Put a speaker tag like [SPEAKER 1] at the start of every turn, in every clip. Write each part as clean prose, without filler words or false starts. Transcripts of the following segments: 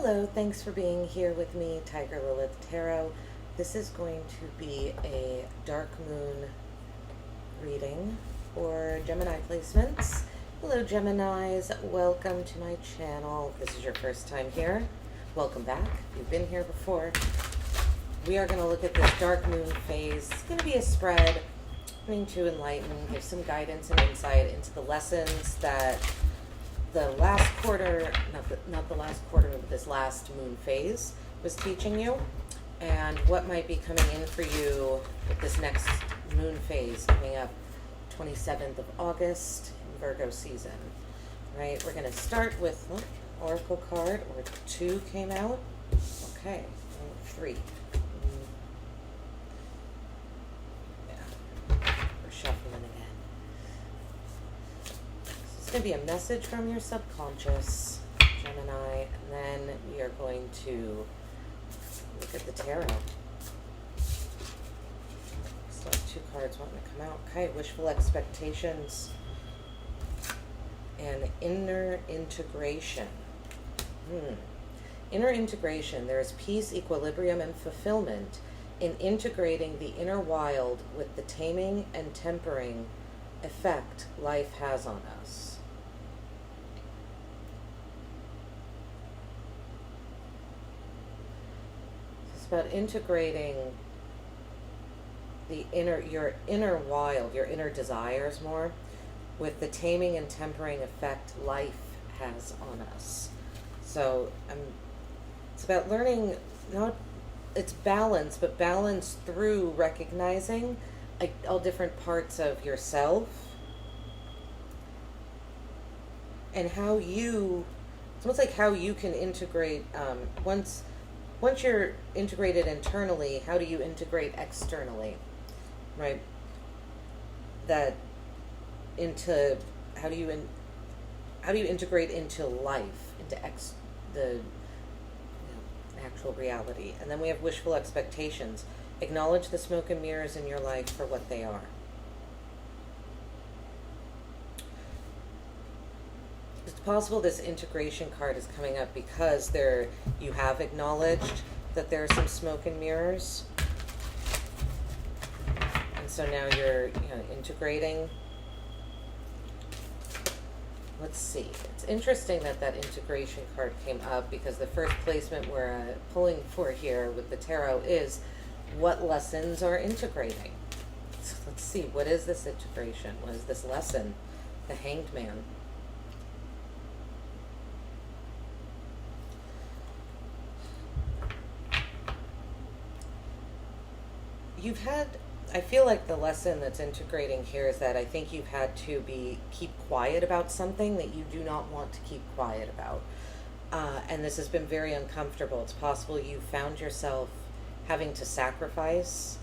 [SPEAKER 1] Hello, thanks for being here with me, Tiger Lilith Tarot. This is going to be a dark moon reading for Gemini placements. Hello, Geminis. Welcome to my channel. If this is your first time here, welcome back. If you've been here before, we are going to look at this dark moon phase. It's going to be a spread, going to enlighten, give some guidance and insight into the lessons that the last quarter, not the last quarter, but this last moon phase was teaching you, and what might be coming in for you with this next moon phase coming up 27th of August in Virgo season. Right, we're going to start with Oracle card, or 2 came out. Okay, 3. Yeah, we're shuffling again. It's going to be a message from your subconscious, Gemini, and then we are going to look at the tarot. So 2 cards wanting to come out. Okay, wishful expectations and inner integration. Inner integration. There is peace, equilibrium, and fulfillment in integrating the inner wild with the taming and tempering effect life has on us. About integrating the your inner wild, your inner desires more, with the taming and tempering effect life has on us. So it's about learning, it's balance, but balance through recognizing all different parts of yourself and how you, it's almost like how you can integrate, once you're integrated internally, how do you integrate externally, right? That into, how do you integrate into life, into the actual reality? And then we have wishful expectations. Acknowledge the smoke and mirrors in your life for what they are. It's possible this integration card is coming up because you have acknowledged that there are some smoke and mirrors, and so now you're integrating. Let's see. It's interesting that integration card came up because the first placement we're pulling for here with the tarot is what lessons are integrating. So let's see. What is this integration? What is this lesson? The Hanged Man. I feel like the lesson that's integrating here is that I think you've had to keep quiet about something that you do not want to keep quiet about. And this has been very uncomfortable. It's possible you found yourself having to sacrifice,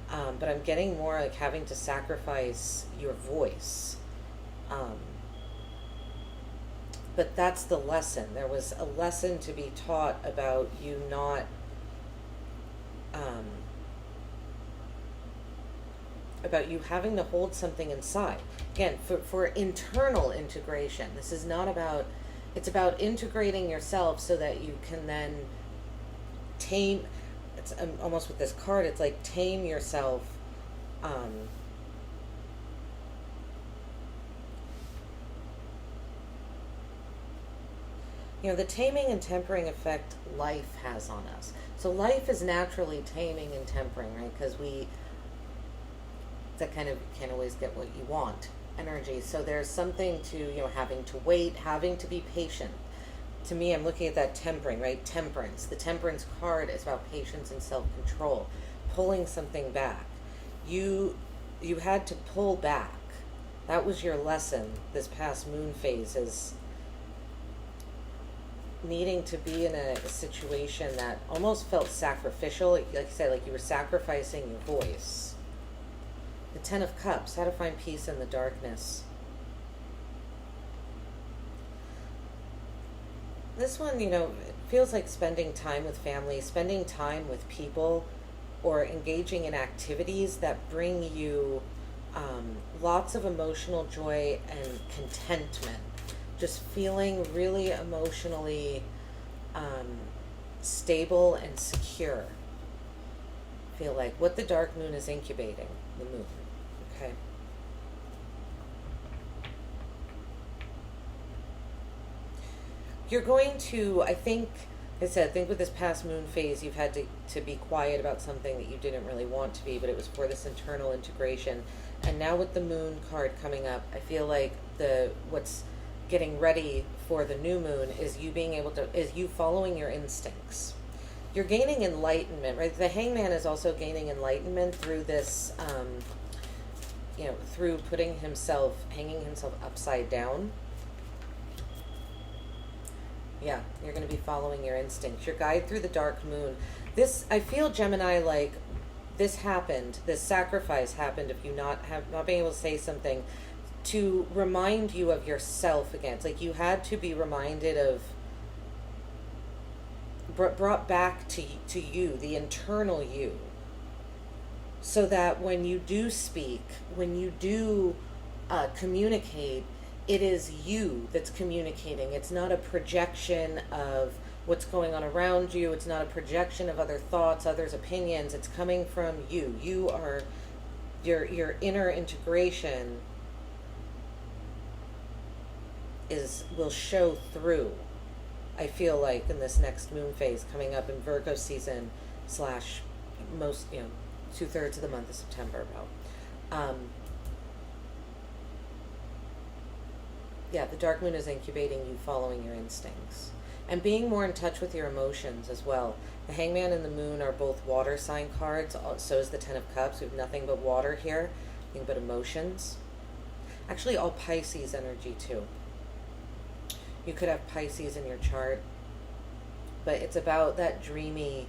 [SPEAKER 1] but I'm getting more like having to sacrifice your voice. But that's the lesson. There was a lesson to be taught about you not, about you having to hold something inside. Again, for internal integration. This is not about, it's about integrating yourself so that you can then tame, it's almost with this card, it's like tame yourself. The taming and tempering effect life has on us. So life is naturally taming and tempering, right? Because that kind of can't always get what you want energy. So there's something to, having to wait, having to be patient. To me, I'm looking at that tempering, right? Temperance. The temperance card is about patience and self-control, pulling something back. You had to pull back. That was your lesson this past moon phase, is needing to be in a situation that almost felt sacrificial. Like I said, like you were sacrificing your voice. The 10 of Cups, how to find peace in the darkness. This one, it feels like spending time with family, spending time with people, or engaging in activities that bring you lots of emotional joy and contentment. Just feeling really emotionally stable and secure. Feel like what the dark moon is incubating, the moon. Okay. You're going to, I think with this past moon phase, you've had to be quiet about something that you didn't really want to be, but it was for this internal integration. And now with the moon card coming up, I feel like what's getting ready for the new moon is you following your instincts. You're gaining enlightenment, right? The hangman is also gaining enlightenment through this, through hanging himself upside down. Yeah, you're going to be following your instincts. Your guide through the dark moon. This, I feel, Gemini, like this sacrifice happened of you not being able to say something to remind you of yourself again. It's like you had to be reminded of, brought back to you, the internal you, so that when you do speak, when you do communicate, it is you that's communicating. It's not a projection of what's going on around you. It's not a projection of other thoughts, others' opinions. It's coming from you. You are, your inner integration will show through, I feel like, in this next moon phase coming up in Virgo season / most, 2/3 of the month of September about. Yeah, the dark moon is incubating you following your instincts and being more in touch with your emotions as well. The hangman and the moon are both water sign cards. So is the 10 of cups. We have nothing but water here, nothing but emotions. Actually, all Pisces energy too. You could have Pisces in your chart, but it's about that dreamy,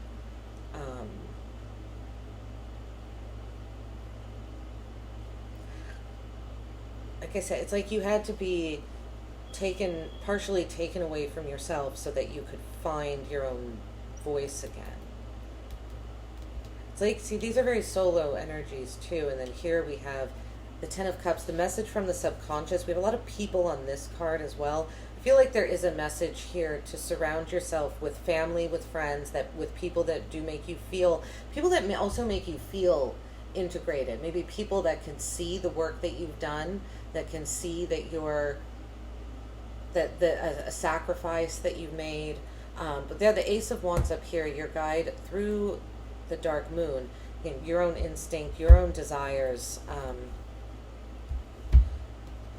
[SPEAKER 1] like I said, it's like you had to be partially taken away from yourself so that you could find your own voice again. It's like, see, these are very solo energies too. And then here we have the 10 of cups, the message from the subconscious. We have a lot of people on this card as well. I feel like there is a message here to surround yourself with family, with friends, with people that do make you feel, people that may also make you feel integrated. Maybe people that can see the work that you've done, that can see that a sacrifice that you've made. But they're the Ace of Wands up here, your guide through the dark moon, your own instinct, your own desires.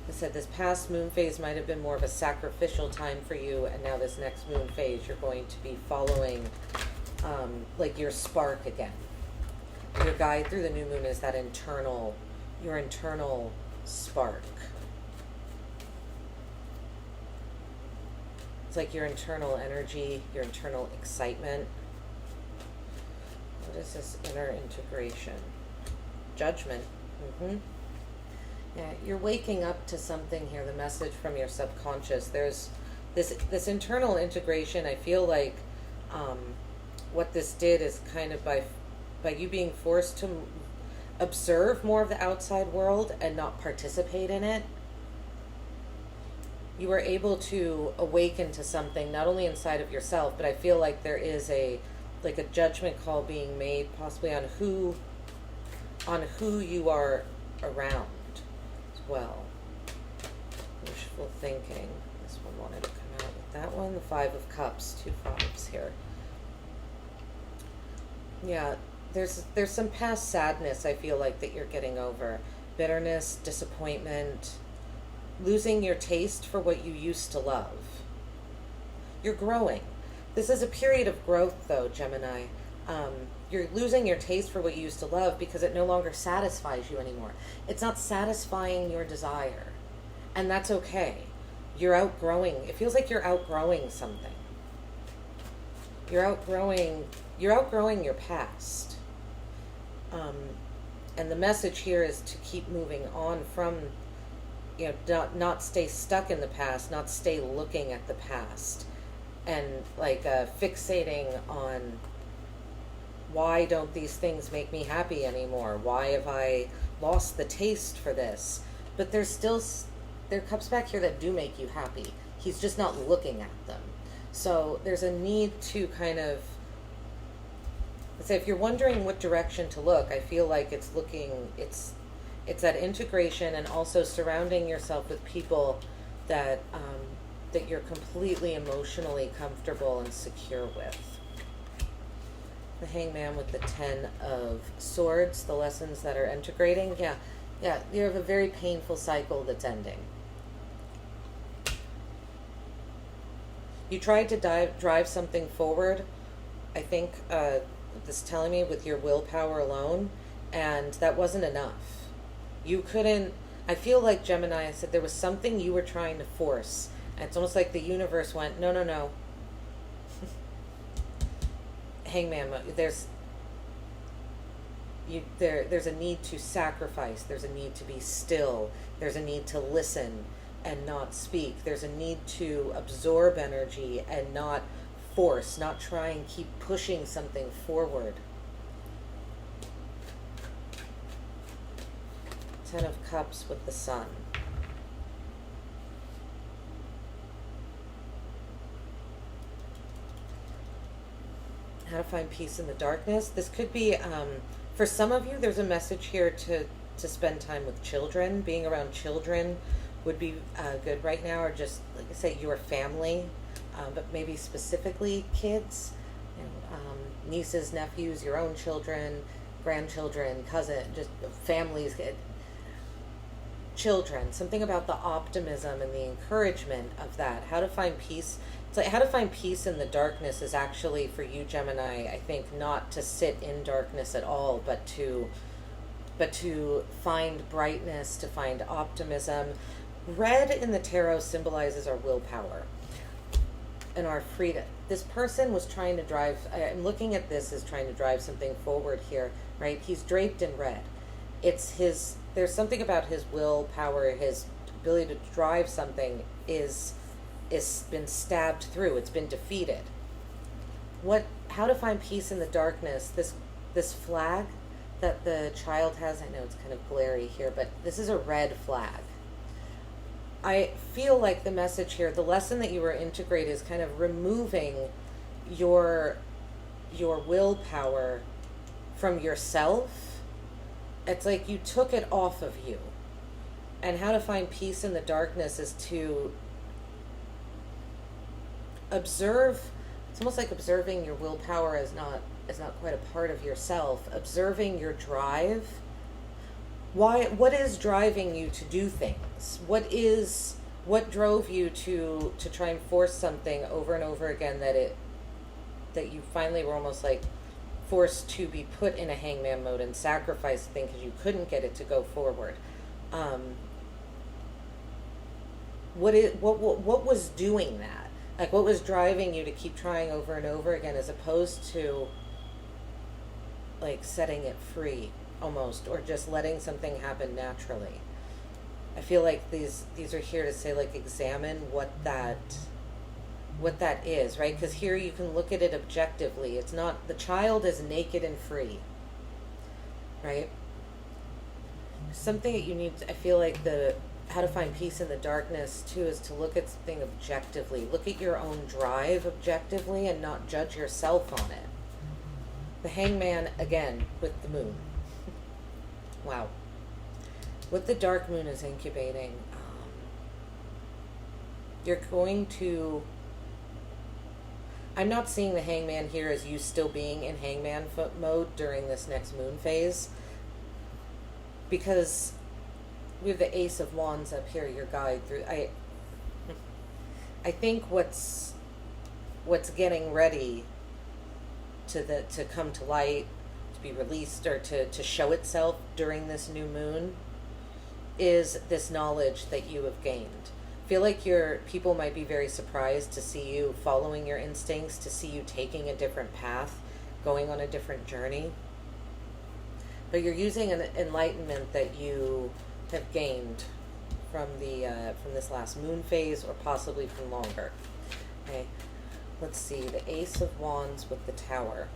[SPEAKER 1] I said this past moon phase might have been more of a sacrificial time for you, and now this next moon phase you're going to be following like your spark again. Your guide through the new moon is that your internal spark. It's like your internal energy, your internal excitement. What is this inner integration? Judgment. Yeah, you're waking up to something here, the message from your subconscious. There's this internal integration. I feel like what this did is kind of by you being forced to observe more of the outside world and not participate in it, you were able to awaken to something not only inside of yourself, but I feel like there is a judgment call being made possibly on who you are around as well. Wishful thinking. This one wanted to come out with that one. The 5 of Cups, 2 5s here. Yeah, there's some past sadness I feel like that you're getting over. Bitterness, disappointment, losing your taste for what you used to love. You're growing. This is a period of growth though, Gemini. You're losing your taste for what you used to love because it no longer satisfies you anymore. It's not satisfying your desire. And that's okay. You're outgrowing. It feels like you're outgrowing something. You're outgrowing your past. And the message here is to keep moving on from, not stay stuck in the past, not stay looking at the past and fixating on why don't these things make me happy anymore? Why have I lost the taste for this? But there are cups back here that do make you happy. He's just not looking at them. So there's a need to kind of, let's say if you're wondering what direction to look, I feel like it's that integration, and also surrounding yourself with people that that you're completely emotionally comfortable and secure with. The Hangman with the 10 of Swords, the lessons that are integrating. Yeah, you have a very painful cycle that's ending. You tried to drive something forward, I think this is telling me, with your willpower alone, and that wasn't enough. You couldn't, I feel like Gemini said there was something you were trying to force. And it's almost like the universe went, no. Hangman, there's a need to sacrifice. There's a need to be still. There's a need to listen and not speak. There's a need to absorb energy and not force, not try and keep pushing something forward. 10 of Cups with the Sun. How to find peace in the darkness. This could be, for some of you, there's a message here to spend time with children. Being around children would be good right now, or just, like I say, your family, but maybe specifically kids, nieces, nephews, your own children, grandchildren, cousin, just families, children. Something about the optimism and the encouragement of that. How to find peace. It's like how to find peace in the darkness is actually, for you, Gemini, I think, not to sit in darkness at all, but to find brightness, to find optimism. Red in the tarot symbolizes our willpower and our freedom. This person was trying to drive, I'm looking at this as trying to drive something forward here, right? He's draped in red. There's something about his willpower, his ability to drive something is been stabbed through. It's been defeated. How to find peace in the darkness. This flag that the child has, I know it's kind of glary here, but this is a red flag. I feel like the message here, the lesson that you were integrating is kind of removing your willpower from yourself. It's like you took it off of you. And how to find peace in the darkness is to observe. It's almost like observing your willpower as not quite a part of yourself. Observing your drive. What is driving you to do things? What drove you to try and force something over and over again that you finally were almost like forced to be put in a hangman mode and sacrifice the thing because you couldn't get it to go forward. What was doing that? Like, what was driving you to keep trying over and over again, as opposed to like setting it free almost, or just letting something happen naturally? I feel like these are here to say, like, examine what that is, right? Because here you can look at it objectively. It's not, the child is naked and free, right? Something that you need, I feel like how to find peace in the darkness too is to look at something objectively. Look at your own drive objectively and not judge yourself on it. The Hangman, again, with the moon. Wow. What the dark moon is incubating, you're going to, I'm not seeing the Hangman here as you still being in hangman mode during this next moon phase, because we have the Ace of Wands up here, your guide through. I think what's getting ready to come to light, to be released, or to show itself during this new moon, is this knowledge that you have gained. I feel like your people might be very surprised to see you following your instincts, to see you taking a different path, going on a different journey. But you're using an enlightenment that you have gained from this last moon phase, or possibly from longer. Okay, let's see, the Ace of Wands with the Tower.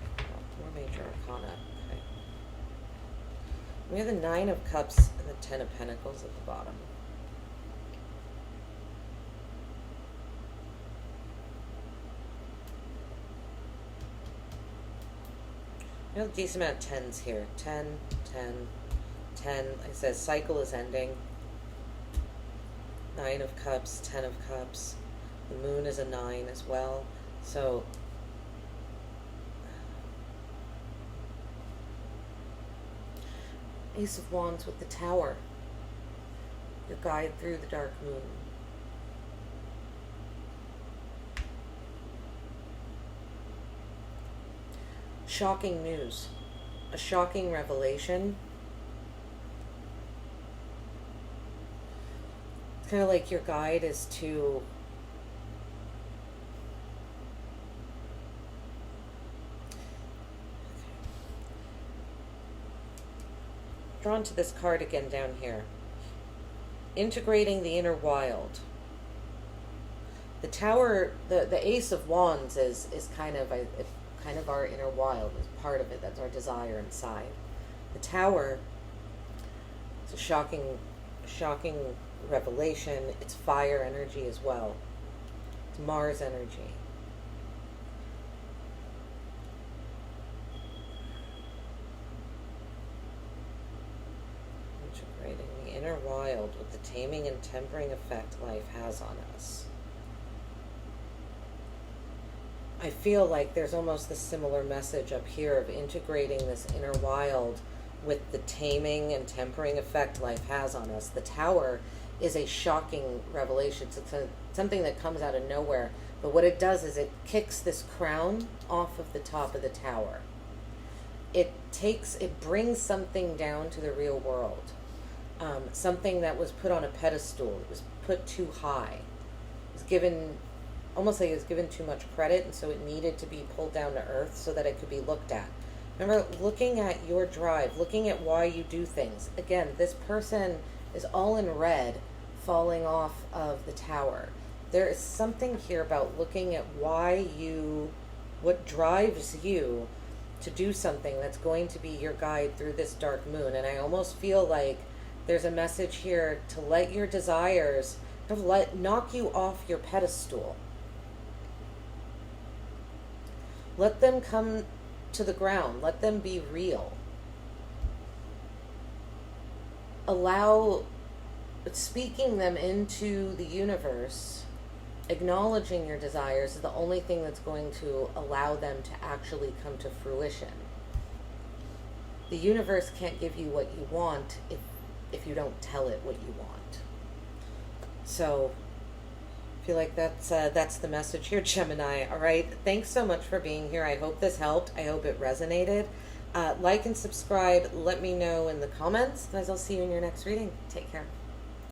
[SPEAKER 1] More major arcana. Okay, we have the Nine of Cups and the Ten of Pentacles at the bottom. You know, a decent amount of tens here. 10, 10, 10. Like I said, cycle is ending. 9 of Cups, 10 of Cups. The moon is a 9 as well. So, Ace of Wands with the Tower. Your guide through the dark moon. Shocking news. A shocking revelation. It's kind of like your guide is to drawn to this card again down here. Integrating the inner wild. The Tower, the Ace of Wands is kind of our inner wild, is part of it. That's our desire inside. The Tower is a shocking revelation. It's fire energy as well. It's Mars energy. Integrating the inner wild with the taming and tempering effect life has on us. I feel like there's almost the similar message up here of integrating this inner wild with the taming and tempering effect life has on us. The Tower is a shocking revelation. It's something that comes out of nowhere. But what it does is it kicks this crown off of the top of the tower. It brings something down to the real world. Something that was put on a pedestal. It was put too high. It was given... almost like it was given too much credit, and so it needed to be pulled down to earth so that it could be looked at. Remember, looking at your drive, looking at why you do things. Again, this person is all in red, falling off of the tower. There is something here about looking at what drives you to do something that's going to be your guide through this dark moon. And I almost feel like there's a message here to let your desires, knock you off your pedestal. Let them come to the ground. Let them be real. Allow speaking them into the universe, acknowledging your desires is the only thing that's going to allow them to actually come to fruition. The universe can't give you what you want if you don't tell it what you want. So I feel like that's the message here, Gemini. All right. Thanks so much for being here. I hope this helped. I hope it resonated. Like and subscribe. Let me know in the comments. Guys, I'll see you in your next reading. Take care.